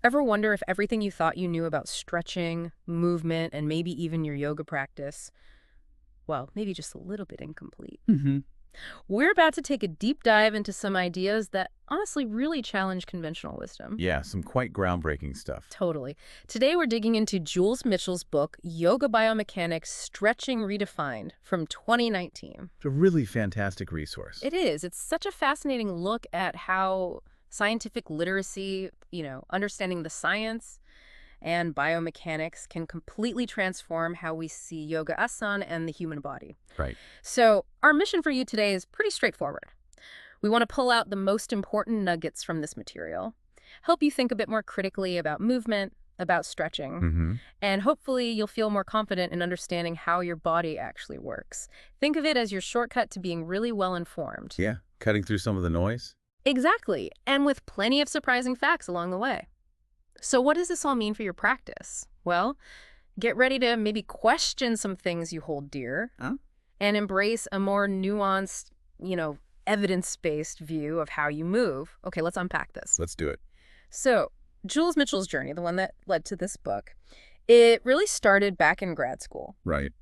Ever wonder if everything you thought you knew about stretching, movement, and maybe even your yoga practice, well, maybe just a little bit incomplete? hmm We're about to take a deep dive into some ideas that honestly really challenge conventional wisdom. Yeah, some quite groundbreaking stuff. Totally. Today we're digging into Jules Mitchell's book, Yoga Biomechanics Stretching Redefined from 2019. It's a really fantastic resource. It is. It's such a fascinating look at how scientific literacy, understanding the science and biomechanics can completely transform how we see yoga asana and the human body. Right. So, our mission for you today is pretty straightforward. We want to pull out the most important nuggets from this material, help you think a bit more critically about movement, about stretching, hmm and hopefully you'll feel more confident in understanding how your body actually works. Think of it as your shortcut to being really well informed. Yeah, cutting through some of the noise. Exactly, and with plenty of surprising facts along the way. So what does this all mean for your practice? Well, get ready to maybe question some things you hold dear Huh? and embrace a more nuanced, evidence-based view of how you move. Okay, let's unpack this. Let's do it. So, Jules Mitchell's journey, the one that led to this book, it really started back in grad school. Right.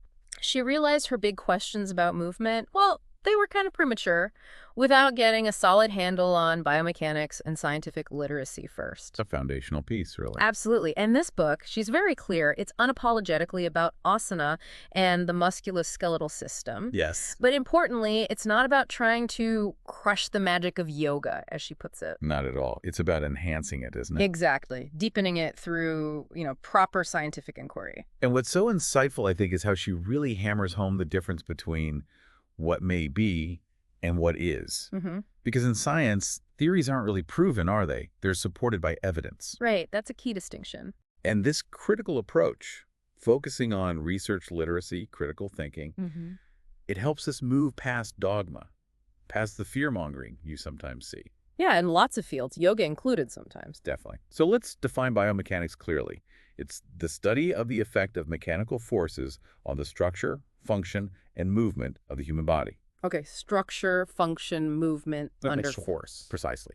She realized her big questions about movement, well, they were kind of premature without getting a solid handle on biomechanics and scientific literacy first. It's a foundational piece, really. Absolutely. And this book, she's very clear, it's unapologetically about asana and the musculoskeletal system. Yes. But importantly, it's not about trying to crush the magic of yoga, as she puts it. Not at all. It's about enhancing it, isn't it? Exactly. Deepening it through, proper scientific inquiry. And what's so insightful, I think, is how she really hammers home the difference between what may be and what is. Mm-hmm. Because in science, theories aren't really proven, are they? They're supported by evidence. Right. That's a key distinction. And this critical approach, focusing on research literacy, critical thinking, Mm-hmm. it helps us move past dogma, past the fear-mongering you sometimes see. Yeah, in lots of fields, yoga included sometimes. Definitely. So let's define biomechanics clearly. It's the study of the effect of mechanical forces on the structure, function, and movement of the human body. Okay, structure, function, movement, under force. Precisely.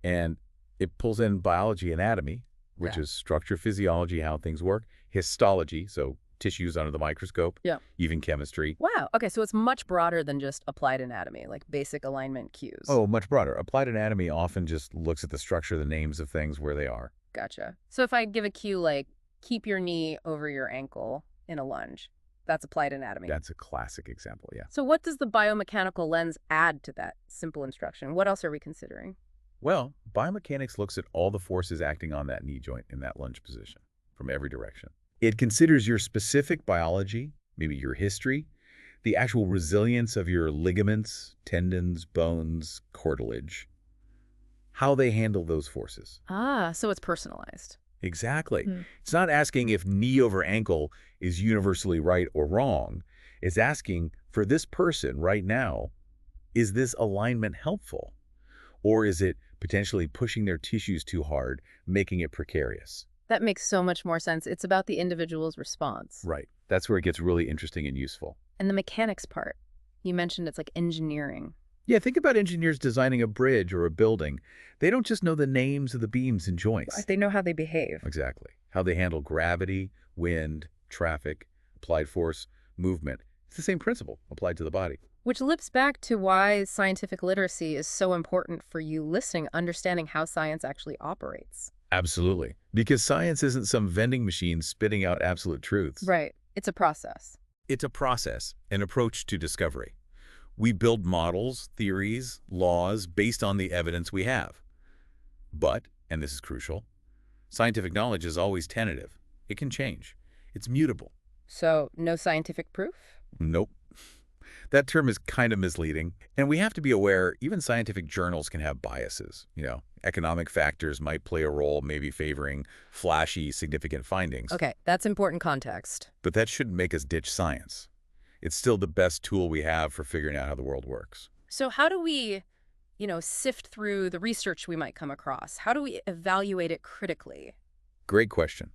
And it pulls in biology, anatomy, which is structure, physiology, how things work, histology, so tissues under the microscope, Yeah. even chemistry. Wow. Okay, so it's much broader than just applied anatomy, like basic alignment cues. Oh, much broader. Applied anatomy often just looks at the structure, the names of things, where they are. Gotcha. So if I give a cue like keep your knee over your ankle in a lunge, that's applied anatomy. That's a classic example, yeah. So what does the biomechanical lens add to that simple instruction? What else are we considering? Well, biomechanics looks at all the forces acting on that knee joint in that lunge position from every direction. It considers your specific biology, maybe your history, the actual resilience of your ligaments, tendons, bones, cartilage, how they handle those forces. Ah, so it's personalized. Exactly. Hmm. It's not asking if knee over ankle is universally right or wrong. It's asking, for this person right now, is this alignment helpful? Or is it potentially pushing their tissues too hard, making it precarious? That makes so much more sense. It's about the individual's response. Right. That's where it gets really interesting and useful. And the mechanics part. You mentioned it's like engineering. Yeah, think about engineers designing a bridge or a building. They don't just know the names of the beams and joints. They know how they behave. Exactly. How they handle gravity, wind, traffic, applied force, movement. It's the same principle applied to the body. Which loops back to why scientific literacy is so important for you listening, understanding how science actually operates. Absolutely. Because science isn't some vending machine spitting out absolute truths. Right. It's a process. It's a process, an approach to discovery. We build models, theories, laws based on the evidence we have. But, and this is crucial, scientific knowledge is always tentative. It can change. It's mutable. So, no scientific proof? Nope. That term is kind of misleading. And we have to be aware, even scientific journals can have biases. Economic factors might play a role, maybe favoring flashy, significant findings. Okay, that's important context. But that shouldn't make us ditch science. It's still the best tool we have for figuring out how the world works. So how do we, sift through the research we might come across? How do we evaluate it critically? Great question.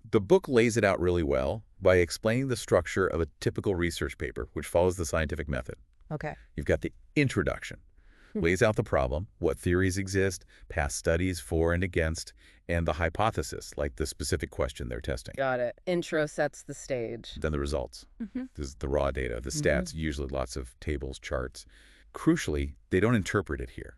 The book lays it out really well by explaining the structure of a typical research paper, which follows the scientific method. Okay. You've got the introduction, lays out the problem, what theories exist, past studies for and against, and the hypothesis, like the specific question they're testing. Got it. Intro sets the stage. Then the results. Hmm. This is the raw data, the stats, usually lots of tables, charts. Crucially, they don't interpret it here.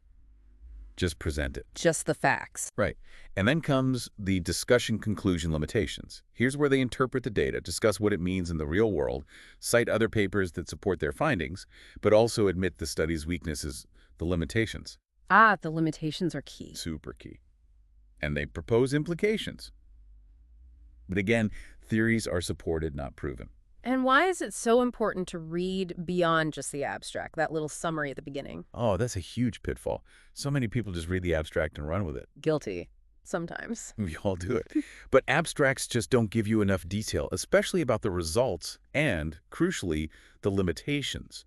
Just present it. Just the facts. Right. And then comes the discussion conclusion limitations. Here's where they interpret the data, discuss what it means in the real world, cite other papers that support their findings, but also admit the study's weaknesses, the limitations. Ah, the limitations are key. Super key. And they propose implications. But again, theories are supported, not proven. And why is it so important to read beyond just the abstract, that little summary at the beginning? Oh, that's a huge pitfall. So many people just read the abstract and run with it. Guilty. Sometimes. We all do it. But abstracts just don't give you enough detail, especially about the results and, crucially, the limitations.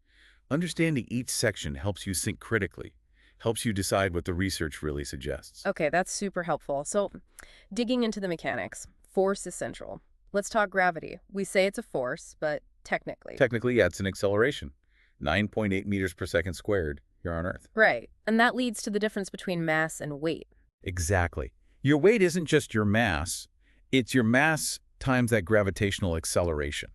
Understanding each section helps you think critically, helps you decide what the research really suggests. Okay, that's super helpful. So, digging into the mechanics, force is central. Let's talk gravity. We say it's a force, but technically. Technically, yeah, it's an acceleration. 9.8 meters per second squared here on Earth. Right. And that leads to the difference between mass and weight. Exactly. Your weight isn't just your mass. It's your mass times that gravitational acceleration.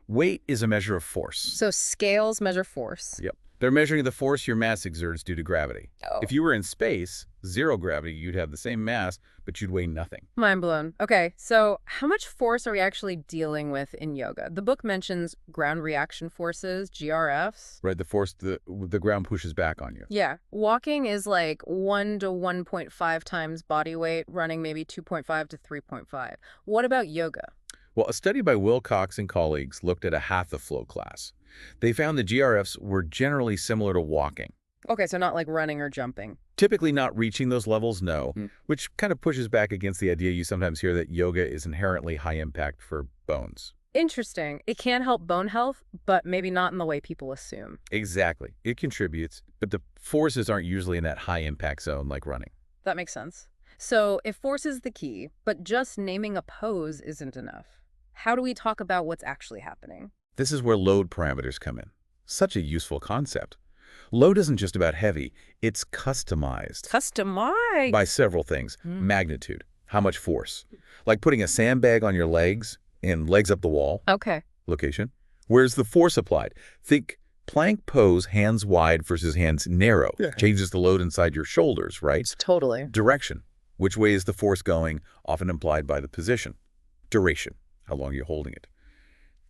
Weight is a measure of force. So scales measure force. Yep. They're measuring the force your mass exerts due to gravity. Oh. If you were in space, zero gravity, you'd have the same mass, but you'd weigh nothing. Mind blown. Okay, so how much force are we actually dealing with in yoga? The book mentions ground reaction forces, GRFs. Right, the force the ground pushes back on you. Yeah, walking is like 1 to 1.5 times body weight, running maybe 2.5 to 3.5. What about yoga? Well, a study by Wilcox and colleagues looked at a hatha flow class. They found the GRFs were generally similar to walking. Okay, so not like running or jumping. Typically not reaching those levels, no, which kind of pushes back against the idea you sometimes hear that yoga is inherently high impact for bones. Interesting. It can help bone health, but maybe not in the way people assume. Exactly. It contributes, but the forces aren't usually in that high impact zone like running. That makes sense. So if force is the key, but just naming a pose isn't enough, how do we talk about what's actually happening? This is where load parameters come in. Such a useful concept. Load isn't just about heavy, it's customized. Customized? By several things. Magnitude, how much force. Like putting a sandbag on your legs and legs up the wall. Okay. Location. Where's the force applied? Think plank pose, hands wide versus hands narrow. Yeah. Changes the load inside your shoulders, right? Totally. Direction. Which way is the force going, often implied by the position. Duration. How long are you holding it?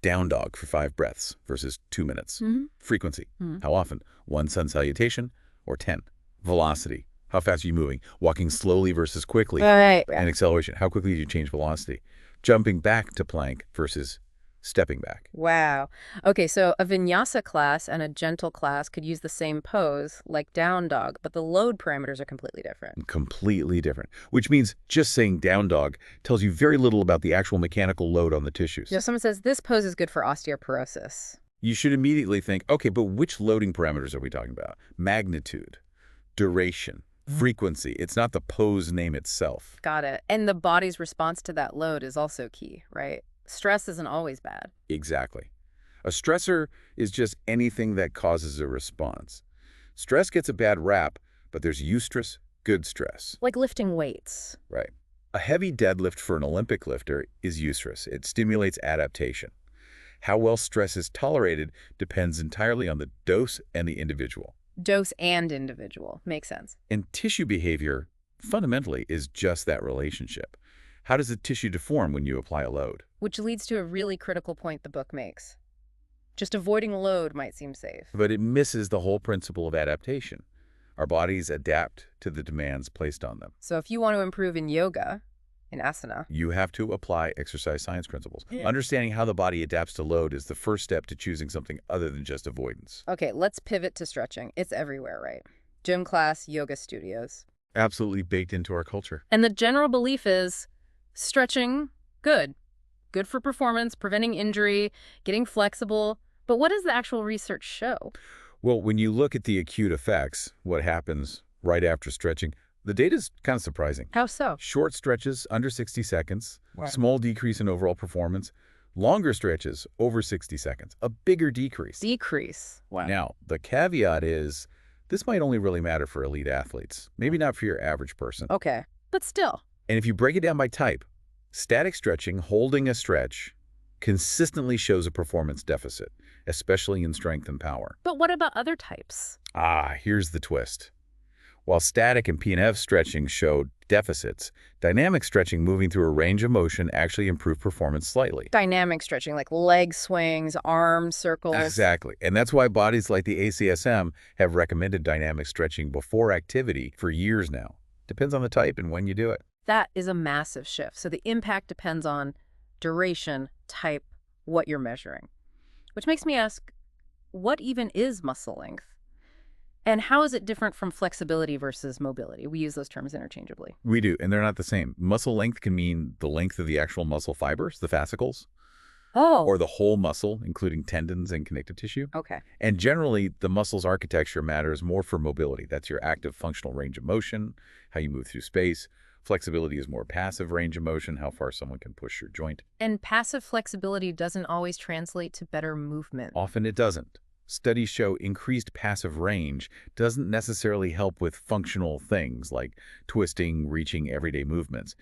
Down dog for 5 breaths versus 2 minutes. Frequency. How often? 1 sun salutation or 10. Velocity. How fast are you moving? Walking slowly versus quickly. Right. And acceleration. How quickly do you change velocity? Jumping back to plank versus stepping back. Wow. Okay, so a vinyasa class and a gentle class could use the same pose, like down dog, but the load parameters are completely different. Completely different. Which means just saying down dog tells you very little about the actual mechanical load on the tissues. You know, someone says this pose is good for osteoporosis. You should immediately think, okay, but which loading parameters are we talking about? Magnitude, duration, frequency. It's not the pose name itself. Got it. And the body's response to that load is also key, right? Stress isn't always bad. Exactly. A stressor is just anything that causes a response. Stress gets a bad rap, but there's eustress, good stress. Like lifting weights. Right. A heavy deadlift for an Olympic lifter is eustress. It stimulates adaptation. How well stress is tolerated depends entirely on the dose and the individual. Dose and individual. Makes sense. And tissue behavior, fundamentally, is just that relationship. How does the tissue deform when you apply a load? Which leads to a really critical point the book makes. Just avoiding load might seem safe. But it misses the whole principle of adaptation. Our bodies adapt to the demands placed on them. So if you want to improve in yoga, in asana, You have to apply exercise science principles. Understanding how the body adapts to load is the first step to choosing something other than just avoidance. Okay, let's pivot to stretching. It's everywhere, right? Gym class, yoga studios. Absolutely baked into our culture. And the general belief is stretching, good. Good for performance, preventing injury, getting flexible. But what does the actual research show? Well, when you look at the acute effects, what happens right after stretching, the data's kind of surprising. How so? Short stretches, under 60 seconds, Wow. small decrease in overall performance. Longer stretches, over 60 seconds, a bigger decrease. Decrease. Wow. Now, the caveat is This might only really matter for elite athletes, maybe not for your average person. Okay, but still. And if you break it down by type, static stretching, holding a stretch, consistently shows a performance deficit, especially in strength and power. But what about other types? Here's the twist. While static and P&F stretching showed deficits, dynamic stretching moving through a range of motion actually improved performance slightly. Dynamic stretching, like leg swings, arm circles. Exactly. And that's why bodies like the ACSM have recommended dynamic stretching before activity for years now. Depends on the type and when you do it. That is a massive shift. So the impact depends on duration, type, what you're measuring. Which makes me ask, what even is muscle length? And how is it different from flexibility versus mobility? We use those terms interchangeably. We do, and they're not the same. Muscle length can mean the length of the actual muscle fibers, the fascicles, Oh, or the whole muscle, including tendons and connective tissue. okay. And generally, the muscle's architecture matters more for mobility. That's your active functional range of motion, how you move through space. Flexibility is more passive range of motion, how far someone can push your joint. And passive flexibility doesn't always translate to better movement. Often it doesn't. Studies show increased passive range doesn't necessarily help with functional things like twisting, reaching, everyday movements.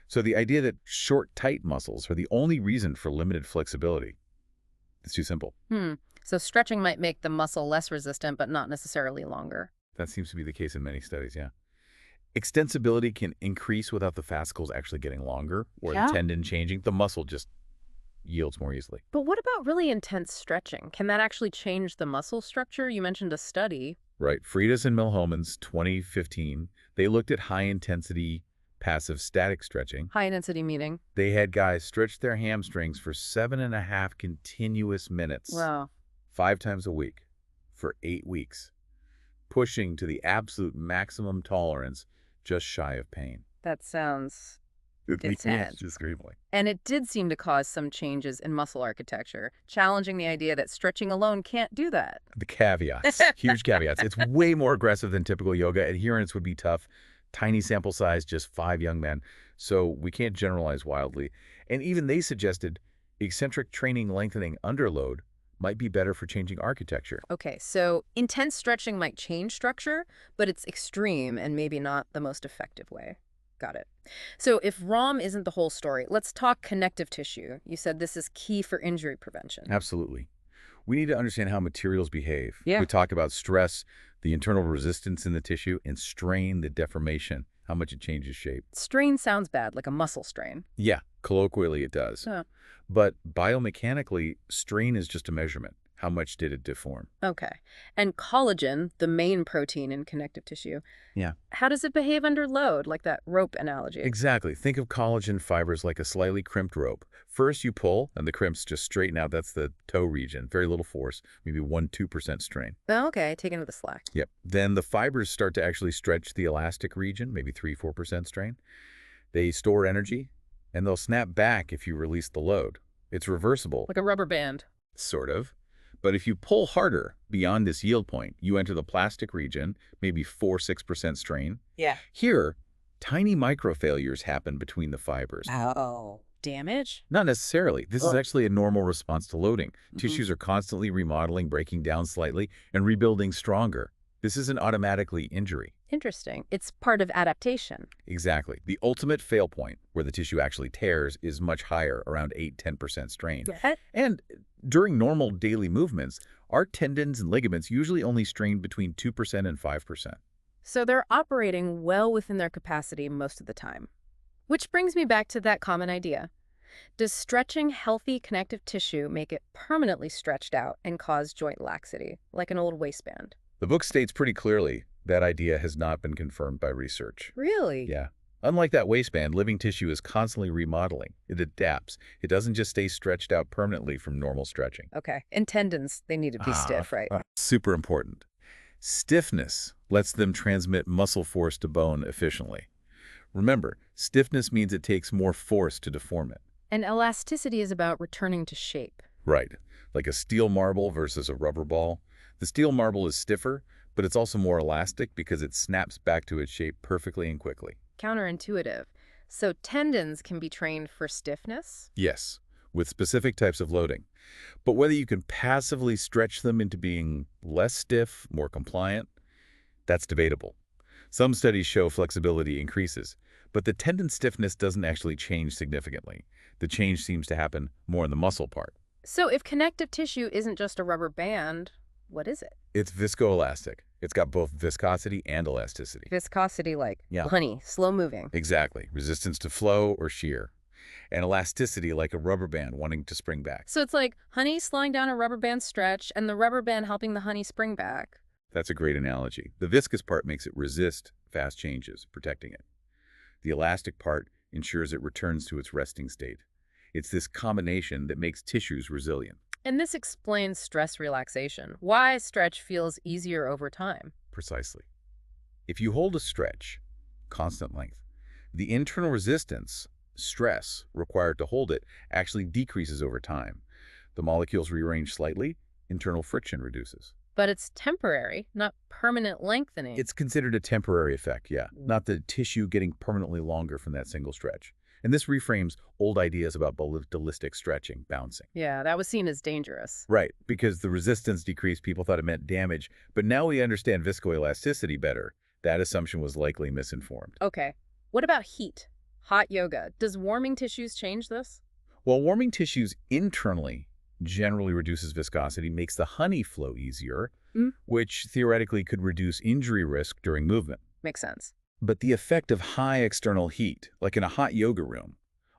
So the idea that short, tight muscles are the only reason for limited flexibility, it's too simple. So stretching might make the muscle less resistant, but not necessarily longer. That seems to be the case in many studies, yeah. Extensibility can increase without the fascicles actually getting longer or Yeah. the tendon changing. The muscle just yields more easily. But what about really intense stretching? Can that actually change the muscle structure? You mentioned a study. Right. Freitas and Milhoman's 2015, they looked at high-intensity passive static stretching. High intensity meaning. They had guys stretch their hamstrings for 7.5 continuous minutes, Wow. 5 times a week, for 8 weeks, pushing to the absolute maximum tolerance, just shy of pain. That sounds It's intense. just screaming. And it did seem to cause some changes in muscle architecture, challenging the idea that stretching alone can't do that. The caveats, huge caveats. It's way more aggressive than typical yoga. Adherence would be tough. Tiny sample size, just 5 young men. So we can't generalize wildly. And even they suggested eccentric training lengthening under load might be better for changing architecture. Okay, so intense stretching might change structure, but it's extreme and maybe not the most effective way. Got it. So if ROM isn't the whole story, let's talk connective tissue. You said this is key for injury prevention. Absolutely. We need to understand how materials behave. Yeah. We talk about stress, the internal resistance in the tissue, and strain, the deformation, how much it changes shape. Strain sounds bad, like a muscle strain. Yeah, colloquially it does. Huh. But biomechanically, strain is just a measurement. How much did it deform? Okay. And collagen, the main protein in connective tissue, Yeah. how does it behave under load, like that rope analogy? Exactly. Think of collagen fibers like a slightly crimped rope. First you pull, and the crimps just straighten out. That's the toe region. Very little force, maybe 1–2% strain. Oh, okay, taken to the slack. Yep. Then the fibers start to actually stretch the elastic region, maybe 3–4% strain. They store energy, and they'll snap back if you release the load. It's reversible, Like a rubber band. sort of. But if you pull harder beyond this yield point, you enter the plastic region, maybe 4–6% strain. Yeah. Here, tiny microfailures happen between the fibers. Oh. Damage? Not necessarily. This is actually a normal response to loading. Mm-hmm. Tissues are constantly remodeling, breaking down slightly, and rebuilding stronger. This isn't automatically injury. Interesting. It's part of adaptation. Exactly. The ultimate fail point, where the tissue actually tears, is much higher, around 8–10% strain. And during normal daily movements, our tendons and ligaments usually only strain between 2% and 5%. So they're operating well within their capacity most of the time. Which brings me back to that common idea. Does stretching healthy connective tissue make it permanently stretched out and cause joint laxity, like an old waistband? The book states pretty clearly that idea has not been confirmed by research. Really? Yeah. Unlike that waistband, living tissue is constantly remodeling. It adapts. It doesn't just stay stretched out permanently from normal stretching. Okay. And tendons, they need to be stiff, right? Super important. Stiffness lets them transmit muscle force to bone efficiently. Remember, stiffness means it takes more force to deform it. And elasticity is about returning to shape. Right. Like a steel marble versus a rubber ball. The steel marble is stiffer, but it's also more elastic because it snaps back to its shape perfectly and quickly. Counterintuitive. So tendons can be trained for stiffness? Yes, with specific types of loading. But whether you can passively stretch them into being less stiff, more compliant, That's debatable. Some studies show flexibility increases, but the tendon stiffness doesn't actually change significantly. The change seems to happen more in the muscle part. So if connective tissue isn't just a rubber band, what is it? It's viscoelastic. It's got both viscosity and elasticity. Viscosity like Yeah, honey, slow moving. exactly. Resistance to flow or shear. And elasticity like a rubber band wanting to spring back. So it's like honey slowing down a rubber band stretch and the rubber band helping the honey spring back. That's a great analogy. The viscous part makes it resist fast changes, protecting it. The elastic part ensures it returns to its resting state. It's this combination that makes tissues resilient. And this explains stress relaxation, why stretch feels easier over time. Precisely. If you hold a stretch, constant length, the internal resistance, stress, required to hold it actually decreases over time. The molecules rearrange slightly, internal friction reduces. But it's temporary, not permanent lengthening. It's considered a temporary effect, yeah, not the tissue getting permanently longer from that single stretch. And this reframes old ideas about ballistic stretching, bouncing. Yeah, that was seen as dangerous. Right, because the resistance decreased, people thought it meant damage, but now we understand viscoelasticity better. That assumption was likely misinformed. Okay, what about heat? Hot yoga. Does warming tissues change this? While warming tissues internally generally reduces viscosity, makes the honey flow easier, which theoretically could reduce injury risk during movement. Makes sense. But the effect of high external heat, like in a hot yoga room,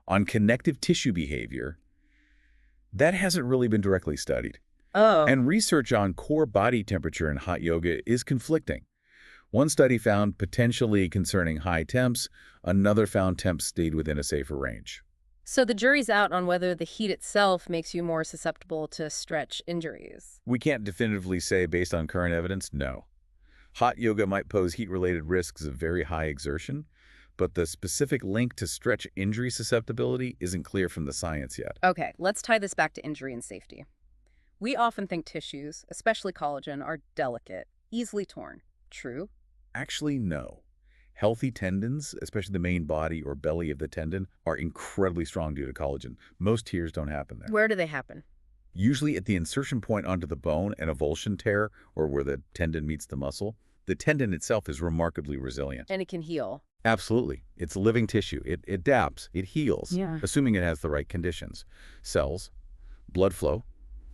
on connective tissue behavior, that hasn't really been directly studied. Oh. And research on core body temperature in hot yoga is conflicting. One study found potentially concerning high temps, another found temps stayed within a safer range. So the jury's out on whether the heat itself makes you more susceptible to stretch injuries. We can't definitively say based on current evidence, no. Hot yoga might pose heat-related risks of very high exertion, but the specific link to stretch injury susceptibility isn't clear from the science yet. Okay, let's tie this back to injury and safety. We often think tissues, especially collagen, are delicate, easily torn. True? Actually, no. Healthy tendons, especially the main body or belly of the tendon, are incredibly strong due to collagen. Most tears don't happen there. Where do they happen? Usually at the insertion point onto the bone, an avulsion tear, or where the tendon meets the muscle. The tendon itself is remarkably resilient. And it can heal. Absolutely. It's living tissue. It adapts. It heals, Yeah. assuming it has the right conditions. Cells, blood flow,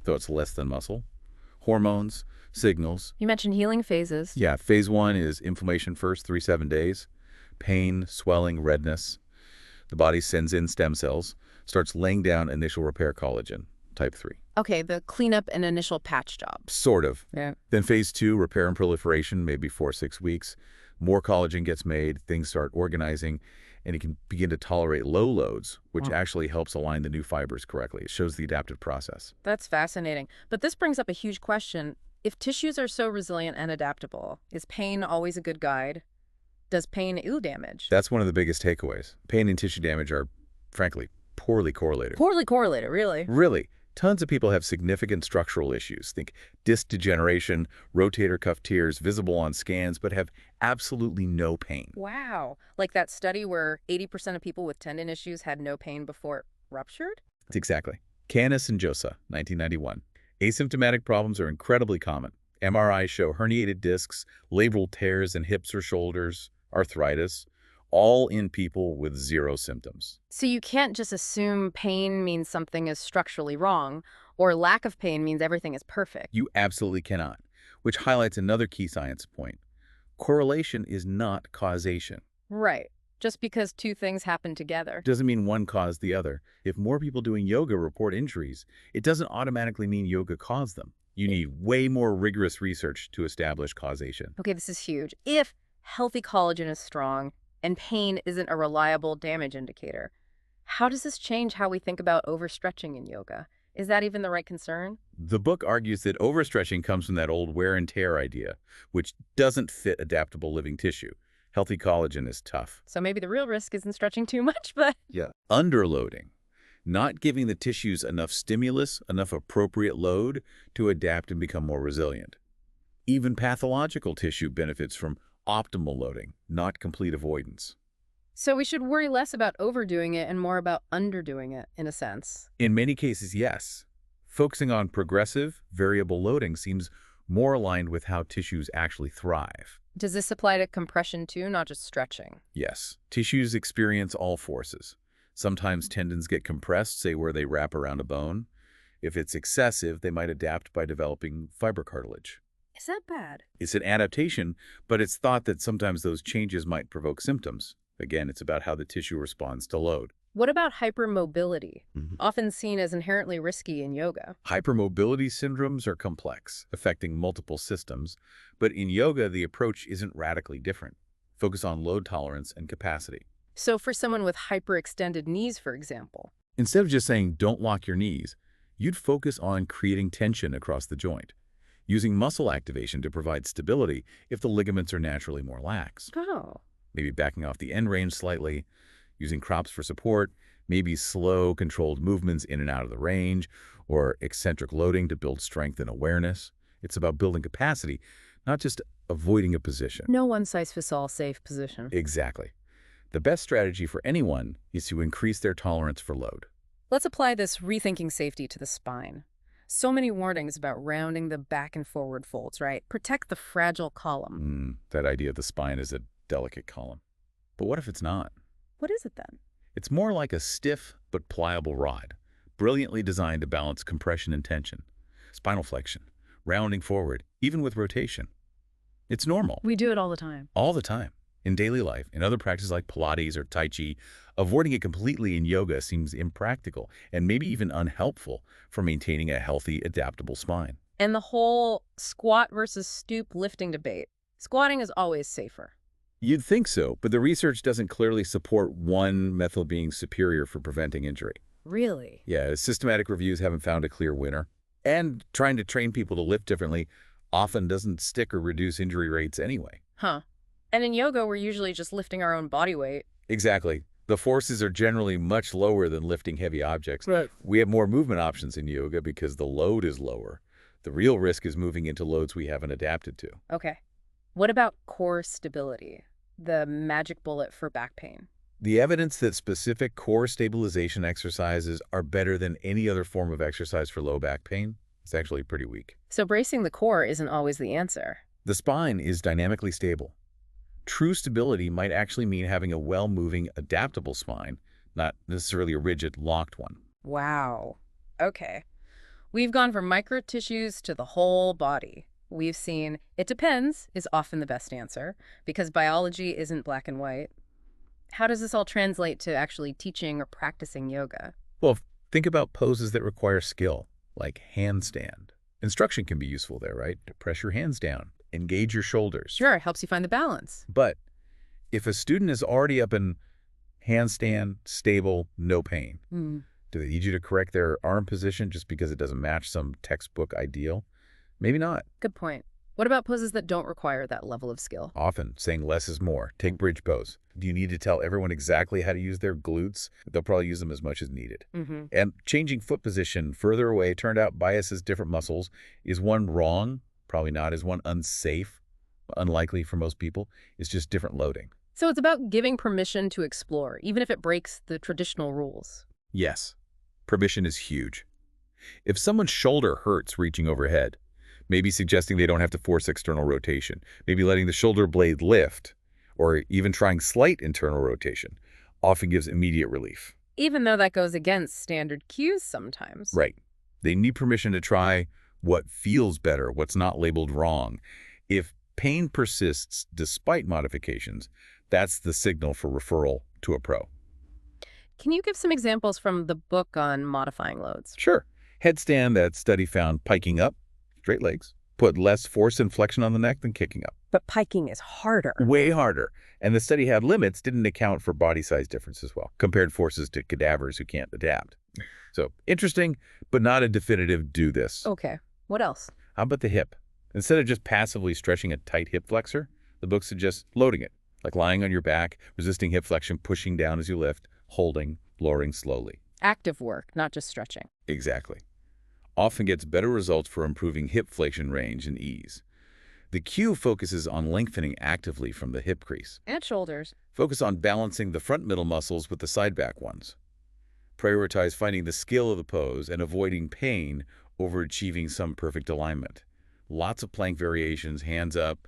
though it's less than muscle, hormones, signals. You mentioned healing phases. Yeah, phase 1 is inflammation first, 3-7 days. Pain, swelling, redness. The body sends in stem cells, starts laying down initial repair collagen, type 3. Okay, the cleanup and initial patch job. Sort of. Yeah. Then phase 2, repair and proliferation, maybe 4-6 weeks. More collagen gets made, things start organizing, and you can begin to tolerate low loads, which actually helps align the new fibers correctly. It shows the adaptive process. That's fascinating. But this brings up a huge question. If tissues are so resilient and adaptable, is pain always a good guide? Does pain do damage? That's one of the biggest takeaways. Pain and tissue damage are, frankly, poorly correlated. Poorly correlated, really. Really. Tons of people have significant structural issues. Think disc degeneration, rotator cuff tears visible on scans, but have absolutely no pain. Wow. Like that study where 80% of people with tendon issues had no pain before it ruptured? Exactly. Canis and Josa, 1991. Asymptomatic problems are incredibly common. MRIs show herniated discs, labral tears in hips or shoulders, arthritis, all in people with zero symptoms. So you can't just assume pain means something is structurally wrong, or lack of pain means everything is perfect. You absolutely cannot, which highlights another key science point. Correlation is not causation. Right. Just because two things happen together. Doesn't mean one caused the other. If more people doing yoga report injuries, it doesn't automatically mean yoga caused them. You need way more rigorous research to establish causation. Okay, this is huge. If healthy collagen is strong and pain isn't a reliable damage indicator, how does this change how we think about overstretching in yoga? Is that even the right concern? The book argues that overstretching comes from that old wear and tear idea, which doesn't fit adaptable living tissue. Healthy collagen is tough. So maybe the real risk isn't stretching too much, but... Yeah. Underloading. Not giving the tissues enough stimulus, enough appropriate load to adapt and become more resilient. Even pathological tissue benefits from optimal loading, not complete avoidance. So we should worry less about overdoing it and more about underdoing it, in a sense. In many cases, yes. Focusing on progressive, variable loading seems more aligned with how tissues actually thrive. Does this apply to compression too, not just stretching? Yes, tissues experience all forces. Sometimes tendons get compressed, say where they wrap around a bone. If it's excessive, they might adapt by developing fibrocartilage. Is that bad? It's an adaptation, but it's thought that sometimes those changes might provoke symptoms. Again, it's about how the tissue responds to load. What about hypermobility, Mhm. often seen as inherently risky in yoga? Hypermobility syndromes are complex, affecting multiple systems, but in yoga, the approach isn't radically different. Focus on load tolerance and capacity. So for someone with hyperextended knees, for example. Instead of just saying, don't lock your knees, you'd focus on creating tension across the joint, using muscle activation to provide stability if the ligaments are naturally more lax. Oh. Maybe backing off the end range slightly, using crops for support, maybe slow, controlled movements in and out of the range, or eccentric loading to build strength and awareness. It's about building capacity, not just avoiding a position. No one-size-fits-all safe position. Exactly. The best strategy for anyone is to increase their tolerance for load. Let's apply this rethinking safety to the spine. So many warnings about rounding the back and forward folds, right? Protect the fragile column. That idea of the spine is a delicate column. But what if it's not? What is it then? It's more like a stiff but pliable rod, brilliantly designed to balance compression and tension, spinal flexion, rounding forward, even with rotation. It's normal, We do it all the time. all the time. In daily life, in other practices like Pilates or Tai Chi, avoiding it completely in yoga seems impractical and maybe even unhelpful for maintaining a healthy, adaptable spine. And the whole squat versus stoop lifting debate. Squatting is always safer. You'd think so, but the research doesn't clearly support one method being superior for preventing injury. Really? Yeah, systematic reviews haven't found a clear winner. And trying to train people to lift differently often doesn't stick or reduce injury rates anyway. Huh. And in yoga, we're usually just lifting our own body weight. Exactly. The forces are generally much lower than lifting heavy objects. Right. We have more movement options in yoga because the load is lower. The real risk is moving into loads we haven't adapted to. Okay. What about core stability? The magic bullet for back pain. The evidence that specific core stabilization exercises are better than any other form of exercise for low back pain is actually pretty weak. So bracing the core isn't always the answer. The spine is dynamically stable. True stability might actually mean having a well-moving, adaptable spine, not necessarily a rigid, locked one. Wow. Okay. We've gone from microtissues to the whole body. We've seen it depends is often the best answer because biology isn't black and white. How does this all translate to actually teaching or practicing yoga? Well, think about poses that require skill, like handstand. Instruction can be useful there, right? To press your hands down, engage your shoulders. Sure, it helps you find the balance. But if a student is already up in handstand, stable, no pain, do they need you to correct their arm position just because it doesn't match some textbook ideal? Maybe not. Good point. What about poses that don't require that level of skill? Often, saying less is more. Take bridge pose. Do you need to tell everyone exactly how to use their glutes? They'll probably use them as much as needed. And changing foot position further away turned out biases different muscles. Is one wrong? Probably not. Is one unsafe? Unlikely for most people. It's just different loading. So it's about giving permission to explore, even if it breaks the traditional rules. Yes, permission is huge. If someone's shoulder hurts reaching overhead, maybe suggesting they don't have to force external rotation, maybe letting the shoulder blade lift, or even trying slight internal rotation, often gives immediate relief. Even though that goes against standard cues sometimes. Right. They need permission to try what feels better, what's not labeled wrong. If pain persists despite modifications, that's the signal for referral to a pro. Can you give some examples from the book on modifying loads? Sure. Headstand, that study found piking up, straight legs, put less force and flexion on the neck than kicking up. But piking is harder. Way harder. And the study had limits, didn't account for body size difference as well, compared forces to cadavers who can't adapt. So interesting, but not a definitive do this. Okay. What else? How about the hip? Instead of just passively stretching a tight hip flexor, the book suggests loading it, like lying on your back, resisting hip flexion, pushing down as you lift, holding, lowering slowly. Active work, not just stretching. Exactly. Often gets better results for improving hip flexion range and ease. The cue focuses on lengthening actively from the hip crease. And shoulders. Focus on balancing the front middle muscles with the side back ones. Prioritize finding the skill of the pose and avoiding pain over achieving some perfect alignment. Lots of plank variations, hands up,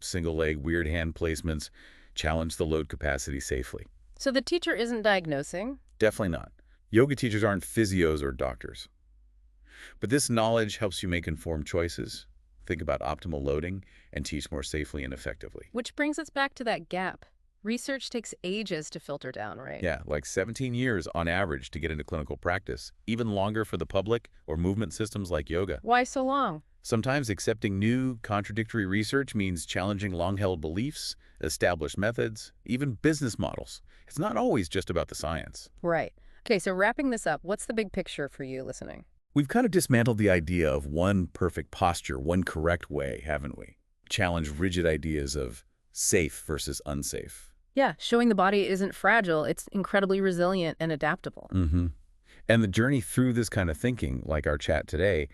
single leg, weird hand placements, challenge the load capacity safely. So the teacher isn't diagnosing. Definitely not. Yoga teachers aren't physios or doctors. But this knowledge helps you make informed choices, think about optimal loading, and teach more safely and effectively. Which brings us back to that gap. Research takes ages to filter down, right? Yeah, like 17 years on average to get into clinical practice, even longer for the public or movement systems like yoga. Why so long? Sometimes accepting new, contradictory research means challenging long-held beliefs, established methods, even business models. It's not always just about the science. Right. Okay, so wrapping this up, what's the big picture for you listening? We've kind of dismantled the idea of one perfect posture, one correct way, haven't we? Challenged rigid ideas of safe versus unsafe. Yeah, showing the body isn't fragile, it's incredibly resilient and adaptable. Mm-hmm. And the journey through this kind of thinking, like our chat today,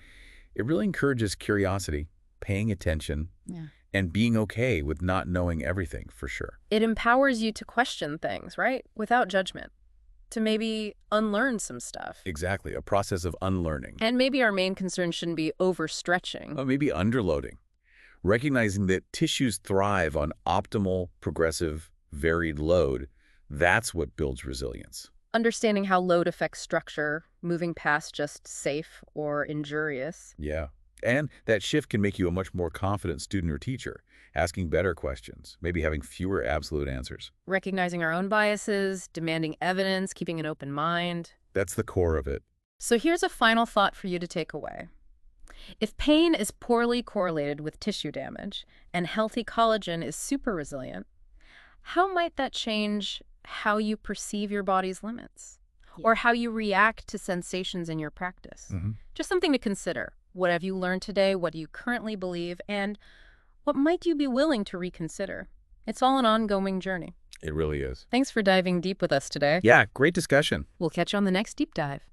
it really encourages curiosity, paying attention, Yeah. and being okay with not knowing everything for sure. It empowers you to question things, right? Without judgment. To maybe unlearn some stuff. Exactly, a process of unlearning. And maybe our main concern shouldn't be overstretching. Or maybe underloading. Recognizing that tissues thrive on optimal, progressive, varied load, that's what builds resilience. Understanding how load affects structure, moving past just safe or injurious. Yeah. And that shift can make you a much more confident student or teacher, asking better questions, maybe having fewer absolute answers. Recognizing our own biases, demanding evidence, keeping an open mind. That's the core of it. So here's a final thought for you to take away. If pain is poorly correlated with tissue damage and healthy collagen is super resilient, how might that change how you perceive your body's limits? Or how you react to sensations in your practice? Just something to consider. What have you learned today? What do you currently believe? And what might you be willing to reconsider? It's all an ongoing journey. It really is. Thanks for diving deep with us today. Yeah, great discussion. We'll catch you on the next deep dive.